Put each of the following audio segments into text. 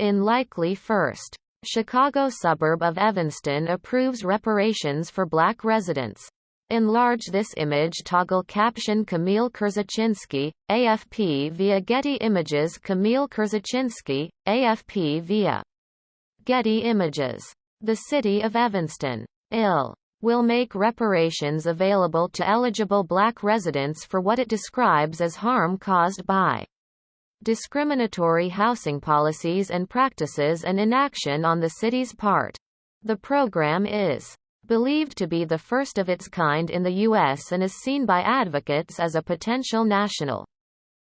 In likely first Chicago suburb of Evanston approves reparations for Black residents. Enlarge this image. Toggle caption. Camille Kurzachinsky, AFP via Getty Images. Camille Kurzachinsky, AFP via Getty Images. The city of Evanston, Ill. will make reparations available to eligible Black residents for what it describes as harm caused by discriminatory housing policies and practices and inaction on the city's part. The program is believed to be the first of its kind in the U.S. and is seen by advocates as a potential national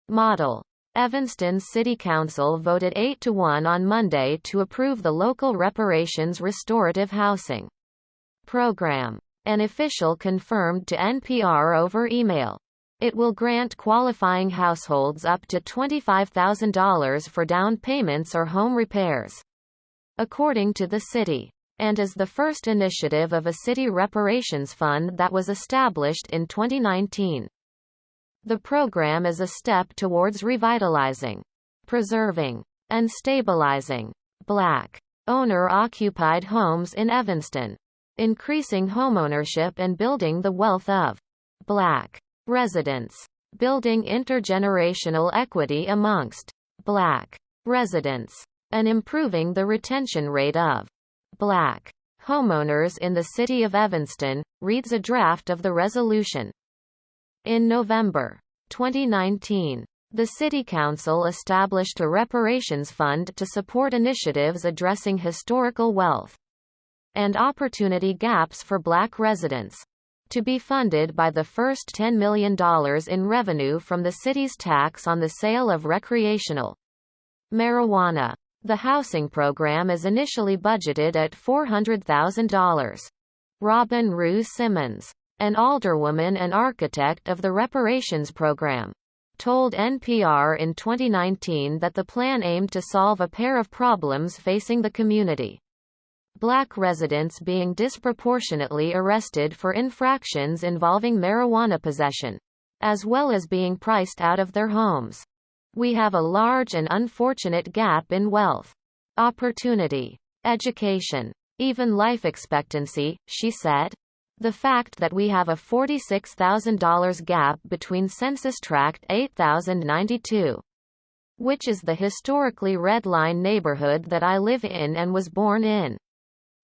model. Evanston's City Council voted 8-1 on Monday to approve the local reparations restorative housing program. An official confirmed to NPR over email. It will grant qualifying households up to $25,000 for down payments or home repairs, according to the city, and is the first initiative of a city reparations fund that was established in 2019. The program is a step towards revitalizing, preserving, and stabilizing Black owner-occupied homes in Evanston, increasing homeownership and building the wealth of Black residents, building intergenerational equity amongst Black residents, and improving the retention rate of Black homeowners in the city of Evanston, reads a draft of the resolution. In November 2019, the City Council established a reparations fund to support initiatives addressing historical wealth and opportunity gaps for Black residents, to be funded by the first $10 million in revenue from the city's tax on the sale of recreational marijuana. The housing program is initially budgeted at $400,000. Robin Rue Simmons, an alderwoman and architect of the reparations program, told NPR in 2019 that the plan aimed to solve a pair of problems facing the community: Black residents being disproportionately arrested for infractions involving marijuana possession, as well as being priced out of their homes. We have a large and unfortunate gap in wealth, opportunity, education, even life expectancy, she said. The fact that we have a $46,000 gap between Census Tract 8092, which is the historically red line neighborhood that I live in and was born in,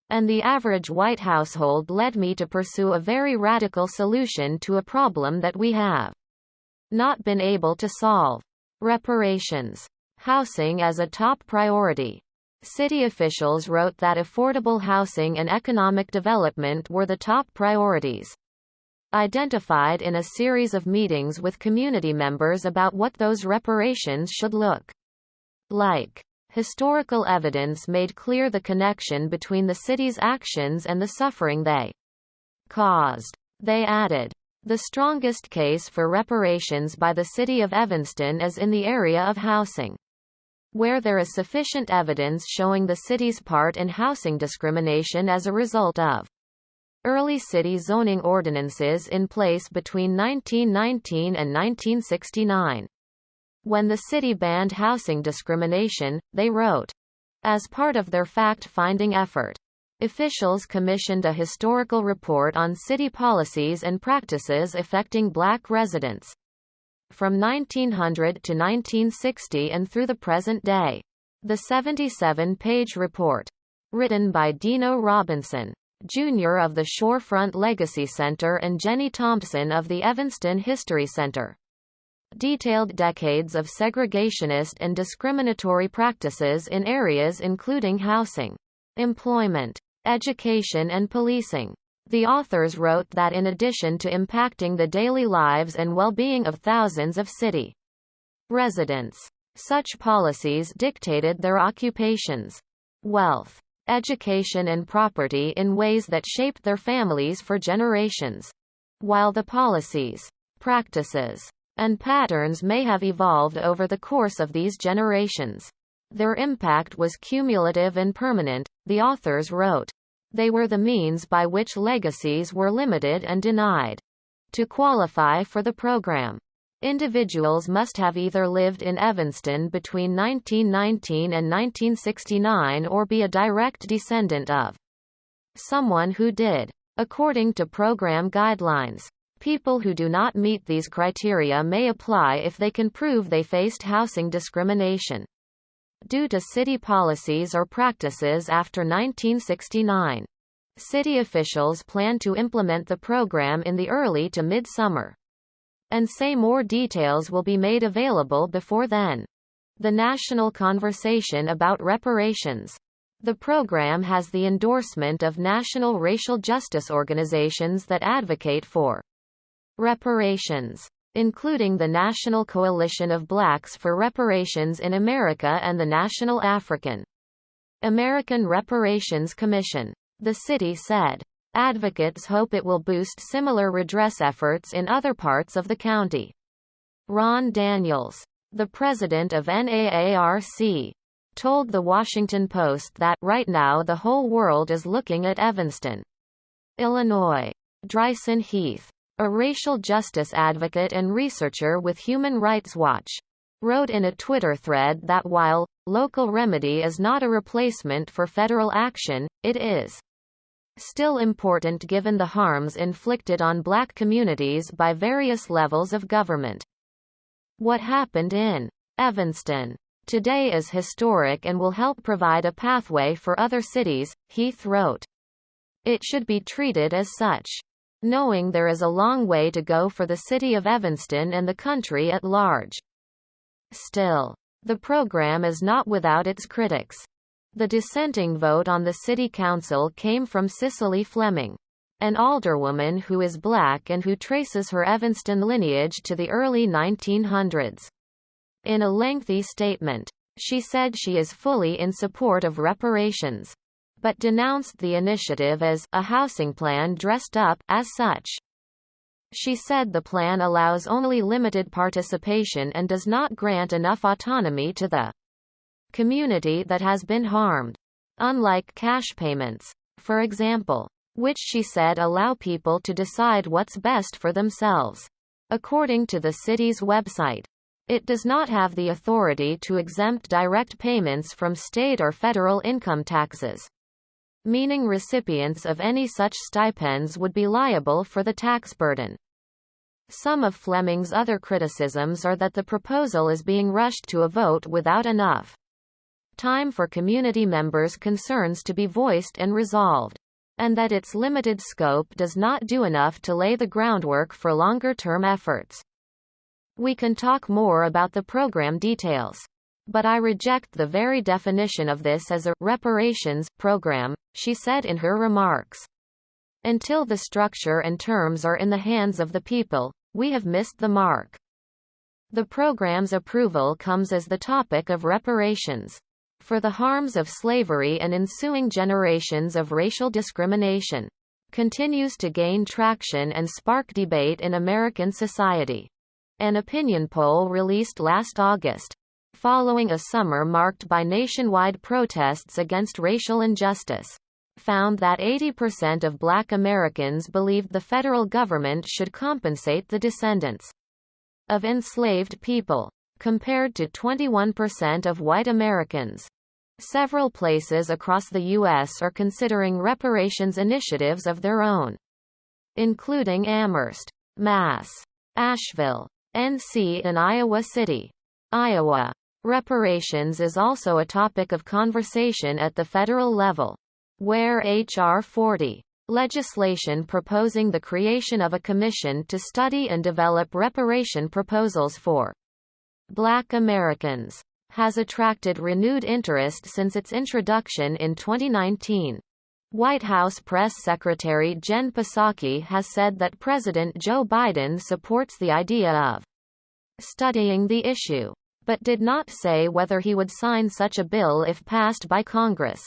and the average white household led me to pursue a very radical solution to a problem that we have not been able to solve. Reparations. Housing as a top priority. City officials wrote that affordable housing and economic development were the top priorities, identified in a series of meetings with community members about what those reparations should look like. Historical evidence made clear the connection between the city's actions and the suffering they caused. They added, the strongest case for reparations by the city of Evanston is in the area of housing, where there is sufficient evidence showing the city's part in housing discrimination as a result of early city zoning ordinances in place between 1919 and 1969. When the city banned housing discrimination, they wrote, as part of their fact-finding effort, officials commissioned a historical report on city policies and practices affecting Black residents from 1900 to 1960 and through the present day. The 77-page report, written by Dino Robinson, Jr. of the Shorefront Legacy Center and Jenny Thompson of the Evanston History Center, detailed decades of segregationist and discriminatory practices in areas including housing, employment, education and policing. The authors wrote that in addition to impacting the daily lives and well-being of thousands of city residents, such policies dictated their occupations, wealth, education and property in ways that shaped their families for generations. While the policies, practices, and patterns may have evolved over the course of these generations, their impact was cumulative and permanent, the authors wrote. They were the means by which legacies were limited and denied to qualify for the program. Individuals must have either lived in Evanston between 1919 and 1969 or be a direct descendant of someone who did. According to program guidelines, people who do not meet these criteria may apply if they can prove they faced housing discrimination due to city policies or practices after 1969. City officials plan to implement the program in the early to mid-summer, and say more details will be made available before then. The national conversation about reparations. The program has the endorsement of national racial justice organizations that advocate for reparations, including the National Coalition of Blacks for Reparations in America and the National African American Reparations Commission. The city said. Advocates hope it will boost similar redress efforts in other parts of the county. Ron Daniels, the president of NAARC, told The Washington Post that, right now the whole world is looking at Evanston, Illinois. Dryson Heath, a racial justice advocate and researcher with Human Rights Watch, wrote in a Twitter thread that while local remedy is not a replacement for federal action, it is still important given the harms inflicted on Black communities by various levels of government. What happened in Evanston today is historic and will help provide a pathway for other cities, Heath wrote. It should be treated as such, knowing there is a long way to go for the city of Evanston and the country at large. Still, the program is not without its critics. The dissenting vote on the city council came from Cicely Fleming, an alderwoman who is Black and who traces her Evanston lineage to the early 1900s. In a lengthy statement, she said she is fully in support of reparations, but denounced the initiative as a housing plan dressed up as such. She said the plan allows only limited participation and does not grant enough autonomy to the community that has been harmed. Unlike cash payments, for example, which she said allow people to decide what's best for themselves. According to the city's website, it does not have the authority to exempt direct payments from state or federal income taxes, meaning recipients of any such stipends would be liable for the tax burden. Some of Fleming's other criticisms are that the proposal is being rushed to a vote without enough time for community members' concerns to be voiced and resolved, and that its limited scope does not do enough to lay the groundwork for longer-term efforts. We can talk more about the program details, but I reject the very definition of this as a reparations program, she said in her remarks. Until the structure and terms are in the hands of the people, we have missed the mark. The program's approval comes as the topic of reparations for the harms of slavery and ensuing generations of racial discrimination continues to gain traction and spark debate in American society. An opinion poll released last August, following a summer marked by nationwide protests against racial injustice, found that 80% of Black Americans believed the federal government should compensate the descendants of enslaved people, compared to 21% of white Americans. Several places across the U.S. are considering reparations initiatives of their own, including Amherst, Mass., Asheville, NC, and Iowa City, Iowa. Reparations is also a topic of conversation at the federal level, where H.R. 40, legislation proposing the creation of a commission to study and develop reparation proposals for Black Americans, has attracted renewed interest since its introduction in 2019. White House Press Secretary Jen Psaki has said that President Joe Biden supports the idea of studying the issue, but did not say whether he would sign such a bill if passed by Congress.